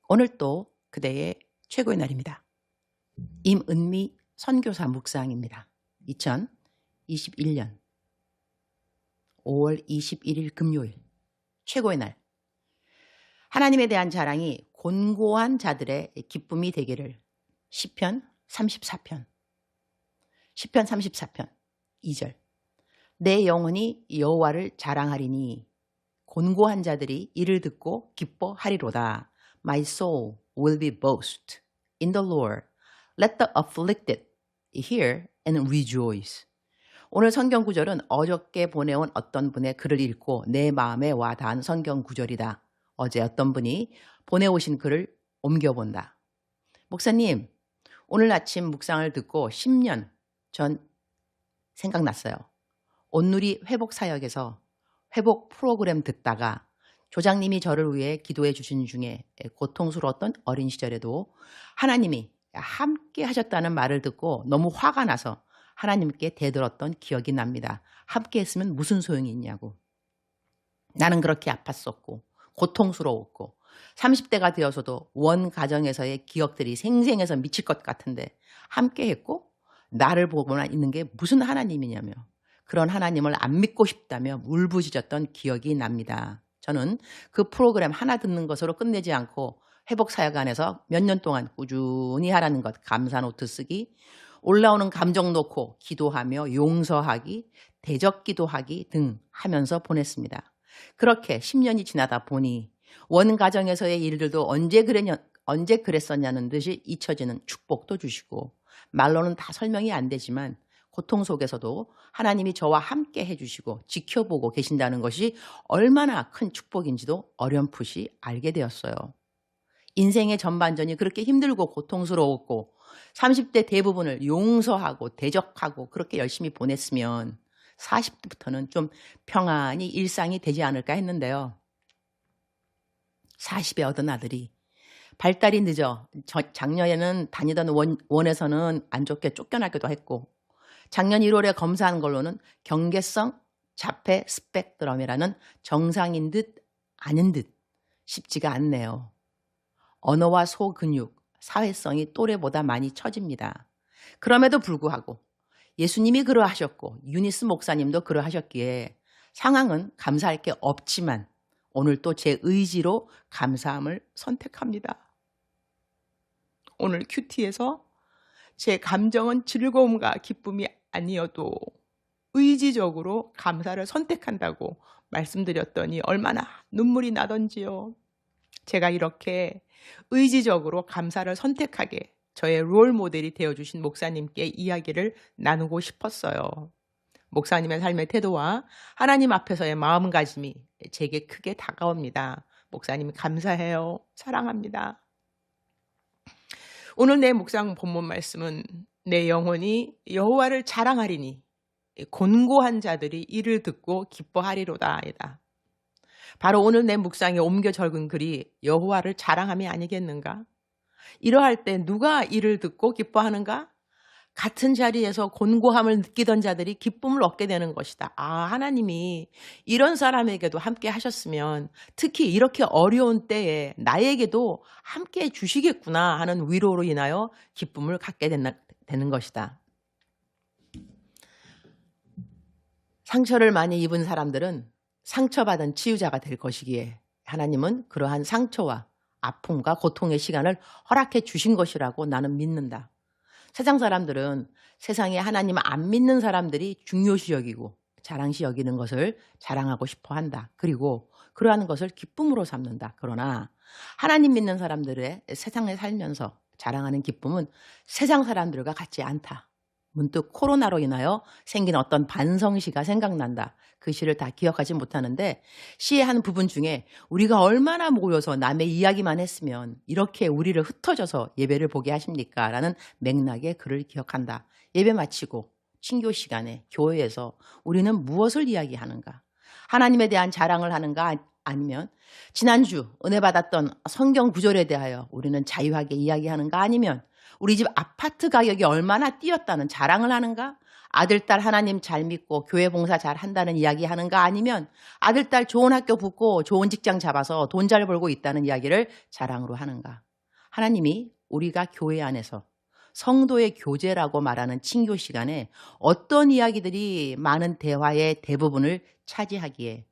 오늘 또 그대의 최고의 날입니다. 임은미 선교사 묵상입니다. 2021년 5월 21일 금요일 최고의 날. 하나님에 대한 자랑이 곤고한 자들의 기쁨이 되기를. 시편 34편 2절. 내 영혼이 여호와를 자랑하리니 곤고한 자들이 이를 듣고 기뻐하리로다. My soul will be boast in the Lord. Let the afflicted hear and rejoice. 오늘 성경 구절은 어저께 보내온 어떤 분의 글을 읽고 내 마음에 와 닿은 성경 구절이다. 어제 어떤 분이 보내오신 글을 옮겨본다. 목사님, 오늘 아침 묵상을 듣고 10년 전 생각났어요. 온누리 회복사역에서 회복 프로그램 듣다가 조장님이 저를 위해 기도해 주신 중에 고통스러웠던 어린 시절에도 하나님이 함께 하셨다는 말을 듣고 너무 화가 나서 하나님께 대들었던 기억이 납니다. 함께 했으면 무슨 소용이 있냐고. 나는 그렇게 아팠었고 고통스러웠고 30대가 되어서도 원 가정에서의 기억들이 생생해서 미칠 것 같은데 함께 했고 나를 보고만 있는 게 무슨 하나님이냐며 그런 하나님을 안 믿고 싶다며 울부짖었던 기억이 납니다. 저는 그 프로그램 하나 듣는 것으로 끝내지 않고 회복사역 안에서 몇 년 동안 꾸준히 하라는 것, 감사 노트 쓰기, 올라오는 감정 놓고 기도하며 용서하기, 대적 기도하기 등 하면서 보냈습니다. 그렇게 10년이 지나다 보니 원 가정에서의 일들도 언제 그랬었냐는 듯이 잊혀지는 축복도 주시고 말로는 다 설명이 안 되지만 고통 속에서도 하나님이 저와 함께 해주시고 지켜보고 계신다는 것이 얼마나 큰 축복인지도 어렴풋이 알게 되었어요. 인생의 전반전이 그렇게 힘들고 고통스러웠고 30대 대부분을 용서하고 대적하고 그렇게 열심히 보냈으면 40대부터는 좀 평안히 일상이 되지 않을까 했는데요. 40에 얻은 아들이 발달이 늦어 작년에는 다니던 원에서는 안 좋게 쫓겨나기도 했고 작년 1월에 검사한 걸로는 경계성 자폐 스펙트럼이라는 정상인 듯 아닌 듯 쉽지가 않네요. 언어와 소근육, 사회성이 또래보다 많이 처집니다. 그럼에도 불구하고 예수님이 그러하셨고 유니스 목사님도 그러하셨기에 상황은 감사할 게 없지만 오늘 또 제 의지로 감사함을 선택합니다. 오늘 큐티에서 제 감정은 즐거움과 기쁨이 아니어도 의지적으로 감사를 선택한다고 말씀드렸더니 얼마나 눈물이 나던지요. 제가 이렇게 의지적으로 감사를 선택하게 저의 롤 모델이 되어주신 목사님께 이야기를 나누고 싶었어요. 목사님의 삶의 태도와 하나님 앞에서의 마음가짐이 제게 크게 다가옵니다. 목사님 감사해요. 사랑합니다. 오늘 내 묵상 본문 말씀은 내 영혼이 여호와를 자랑하리니 곤고한 자들이 이를 듣고 기뻐하리로다. 바로 오늘 내 묵상에 옮겨 적은 글이 여호와를 자랑함이 아니겠는가? 이러할 때 누가 이를 듣고 기뻐하는가? 같은 자리에서 곤고함을 느끼던 자들이 기쁨을 얻게 되는 것이다. 하나님이 이런 사람에게도 함께 하셨으면 특히 이렇게 어려운 때에 나에게도 함께 주시겠구나 하는 위로로 인하여 기쁨을 갖게 되는 것이다. 상처를 많이 입은 사람들은 상처받은 치유자가 될 것이기에 하나님은 그러한 상처와 아픔과 고통의 시간을 허락해 주신 것이라고 나는 믿는다. 세상 사람들은 세상에 하나님 안 믿는 사람들이 중요시 여기고 자랑시 여기는 것을 자랑하고 싶어 한다. 그리고 그러한 것을 기쁨으로 삼는다. 그러나 하나님 믿는 사람들의 세상에 살면서 자랑하는 기쁨은 세상 사람들과 같지 않다. 문득 코로나로 인하여 생긴 어떤 반성시가 생각난다. 그 시를 다 기억하지 못하는데 시의 한 부분 중에 우리가 얼마나 모여서 남의 이야기만 했으면 이렇게 우리를 흩어져서 예배를 보게 하십니까? 라는 맥락의 글을 기억한다. 예배 마치고 친교 시간에 교회에서 우리는 무엇을 이야기하는가? 하나님에 대한 자랑을 하는가? 아니면 지난주 은혜 받았던 성경 구절에 대하여 우리는 자유하게 이야기하는가? 아니면 우리 집 아파트 가격이 얼마나 뛰었다는 자랑을 하는가? 아들, 딸 하나님 잘 믿고 교회 봉사 잘 한다는 이야기 하는가 아니면 아들, 딸 좋은 학교 붙고 좋은 직장 잡아서 돈 잘 벌고 있다는 이야기를 자랑으로 하는가. 하나님이 우리가 교회 안에서 성도의 교제라고 말하는 친교 시간에 어떤 이야기들이 많은 대화의 대부분을 차지하기에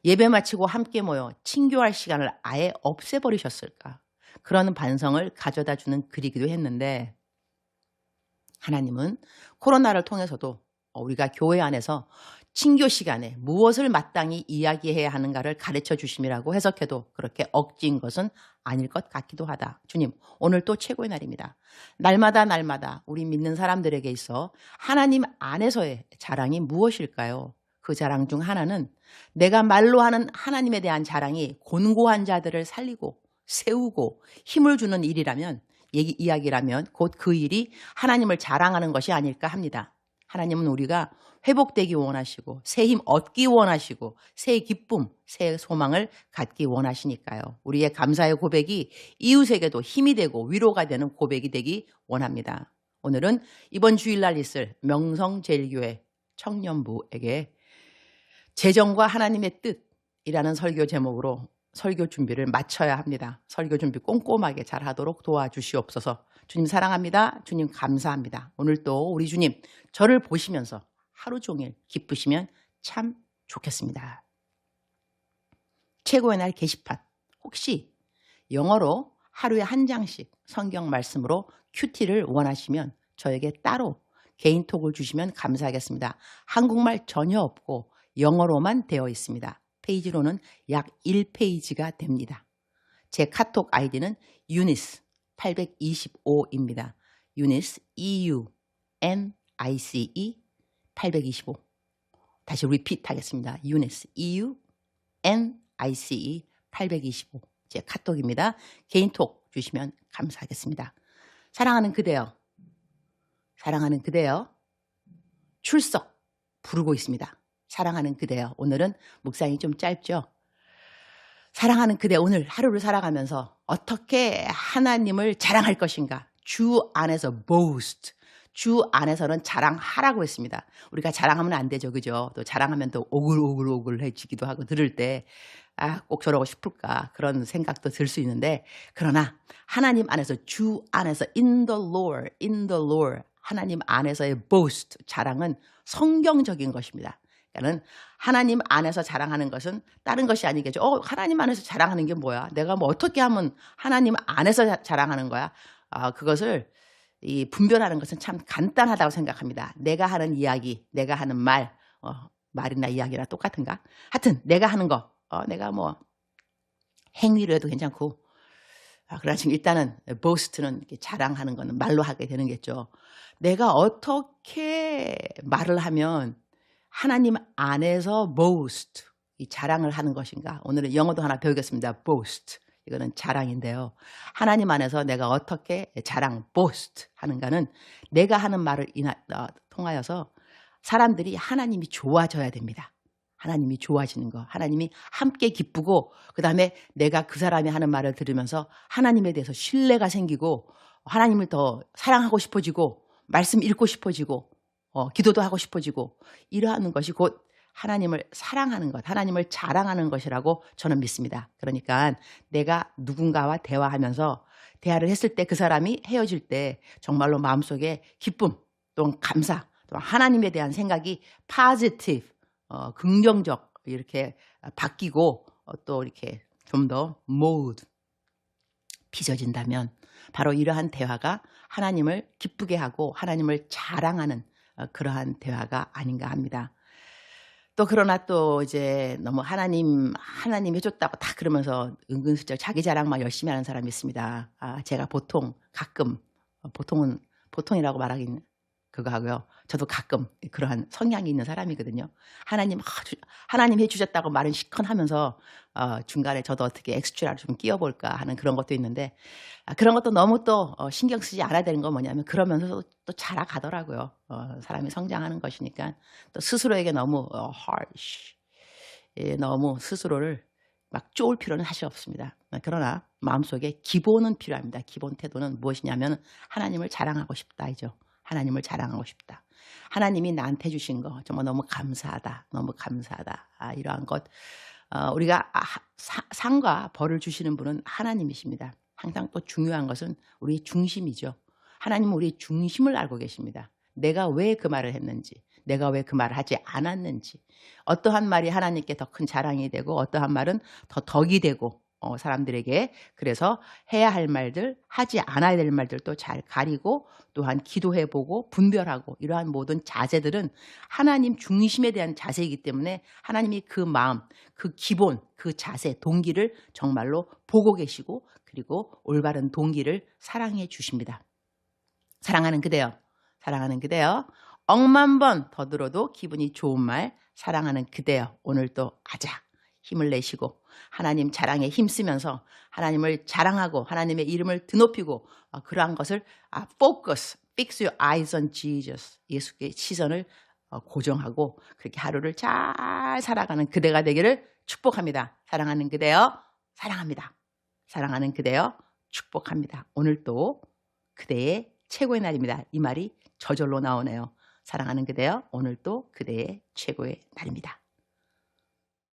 예배 마치고 함께 모여 친교할 시간을 아예 없애버리셨을까. 그런 반성을 가져다 주는 글이기도 했는데 하나님은 코로나를 통해서도 우리가 교회 안에서 친교 시간에 무엇을 마땅히 이야기해야 하는가를 가르쳐 주심이라고 해석해도 그렇게 억지인 것은 아닐 것 같기도 하다. 주님, 오늘 또 최고의 날입니다. 날마다 우리 믿는 사람들에게 있어 하나님 안에서의 자랑이 무엇일까요? 그 자랑 중 하나는 내가 말로 하는 하나님에 대한 자랑이 곤고한 자들을 살리고 세우고 힘을 주는 일이라면 이야기라면 곧 그 일이 하나님을 자랑하는 것이 아닐까 합니다. 하나님은 우리가 회복되기 원하시고 새 힘 얻기 원하시고 새 기쁨, 새 소망을 갖기 원하시니까요. 우리의 감사의 고백이 이웃에게도 힘이 되고 위로가 되는 고백이 되기 원합니다. 오늘은 이번 주일날 있을 명성제일교회 청년부에게 재정과 하나님의 뜻이라는 설교 제목으로 설교 준비를 마쳐야 합니다. 설교 준비 꼼꼼하게 잘하도록 도와주시옵소서. 주님 사랑합니다. 주님 감사합니다. 오늘 또 우리 주님 저를 보시면서 하루 종일 기쁘시면 참 좋겠습니다. 최고의 날 게시판 혹시 영어로 하루에 한 장씩 성경 말씀으로 큐티를 원하시면 저에게 따로 개인톡을 주시면 감사하겠습니다. 한국말 전혀 없고 영어로만 되어 있습니다. 페이지로는 약 1페이지가 됩니다. 제 카톡 아이디는 유니스 825입니다. 유니스 EUNICE 825. 다시 리핏 하겠습니다. 유니스 EUNICE 825. 제 카톡입니다. 개인톡 주시면 감사하겠습니다. 사랑하는 그대여, 사랑하는 그대여, 출석 부르고 있습니다. 사랑하는 그대여. 오늘은 묵상이 좀 짧죠? 사랑하는 그대 오늘 하루를 살아가면서 어떻게 하나님을 자랑할 것인가? 주 안에서 boast. 주 안에서는 자랑하라고 했습니다. 우리가 자랑하면 안 되죠. 그죠? 또 자랑하면 또 오글오글해지기도 하고 들을 때 꼭 저러고 싶을까 그런 생각도 들 수 있는데 그러나 하나님 안에서 주 안에서 in the Lord 하나님 안에서의 boast 자랑은 성경적인 것입니다. 그러니까는 하나님 안에서 자랑하는 것은 다른 것이 아니겠죠. 하나님 안에서 자랑하는 게 뭐야? 내가 뭐 어떻게 하면 하나님 안에서 자랑하는 거야? 그것을 분별하는 것은 참 간단하다고 생각합니다. 내가 하는 이야기, 내가 하는 말이나 이야기나 똑같은가? 하여튼 내가 하는 거, 내가 뭐 행위로 해도 괜찮고 그러나 지금 일단은 boast는 자랑하는 거는 말로 하게 되는 겠죠. 내가 어떻게 말을 하면 하나님 안에서 boast, 이 자랑을 하는 것인가? 오늘은 영어도 하나 배우겠습니다. boast. 이거는 자랑인데요. 하나님 안에서 내가 어떻게 boast 하는가는 내가 하는 말을 통하여서 사람들이 하나님이 좋아져야 됩니다. 하나님이 좋아지는 거. 하나님이 함께 기쁘고 그 다음에 내가 그 사람이 하는 말을 들으면서 하나님에 대해서 신뢰가 생기고 하나님을 더 사랑하고 싶어지고 말씀 읽고 싶어지고 기도도 하고 싶어지고 이러한 것이 곧 하나님을 사랑하는 것, 하나님을 자랑하는 것이라고 저는 믿습니다. 그러니까 내가 누군가와 대화하면서 대화를 했을 때 그 사람이 헤어질 때 정말로 마음속에 기쁨, 또는 감사, 또 하나님에 대한 생각이 positive, 긍정적 이렇게 바뀌고 또 이렇게 좀 더 mode 빚어진다면 바로 이러한 대화가 하나님을 기쁘게 하고 하나님을 자랑하는 그러한 대화가 아닌가 합니다. 또 그러나 또 이제 너무 하나님 해줬다고 다 그러면서 은근슬쩍 자기 자랑만 열심히 하는 사람이 있습니다. 제가 가끔 보통이라고 말하기는 그거 하고요. 저도 가끔 그러한 성향이 있는 사람이거든요. 하나님 해주셨다고 말은 시큰하면서 중간에 저도 어떻게 엑스트라를 좀 끼워볼까 하는 그런 것도 있는데 그런 것도 너무 또 신경 쓰지 않아야 되는 건 뭐냐면 그러면서 또 자라가더라고요. 사람이 성장하는 것이니까 또 스스로에게 너무 harsh, 너무 스스로를 막 쪼을 필요는 사실 없습니다. 그러나 마음속에 기본은 필요합니다. 기본 태도는 무엇이냐면 하나님을 자랑하고 싶다이죠. 하나님을 자랑하고 싶다. 하나님이 나한테 주신 거 정말 너무 감사하다. 너무 감사하다. 이러한 것. 우리가 상과 벌을 주시는 분은 하나님이십니다. 항상 또 중요한 것은 우리의 중심이죠. 하나님은 우리의 중심을 알고 계십니다. 내가 왜 그 말을 했는지, 내가 왜 그 말을 하지 않았는지, 어떠한 말이 하나님께 더 큰 자랑이 되고 어떠한 말은 더 덕이 되고 사람들에게, 그래서 해야 할 말들, 하지 않아야 될 말들도 잘 가리고 또한 기도해보고 분별하고, 이러한 모든 자세들은 하나님 중심에 대한 자세이기 때문에 하나님이 그 마음, 그 기본, 그 자세, 동기를 정말로 보고 계시고, 그리고 올바른 동기를 사랑해 주십니다. 사랑하는 그대여, 사랑하는 그대여, 억만 번 더 들어도 기분이 좋은 말, 사랑하는 그대여, 오늘 또 아자 힘을 내시고 하나님 자랑에 힘쓰면서 하나님을 자랑하고 하나님의 이름을 드높이고, 그러한 것을 focus, fix your eyes on Jesus, 예수께 시선을 고정하고 그렇게 하루를 잘 살아가는 그대가 되기를 축복합니다. 사랑하는 그대여, 사랑합니다. 사랑하는 그대여, 축복합니다. 오늘 또 그대의 최고의 날입니다. 이 말이 저절로 나오네요. 사랑하는 그대여, 오늘 또 그대의 최고의 날입니다.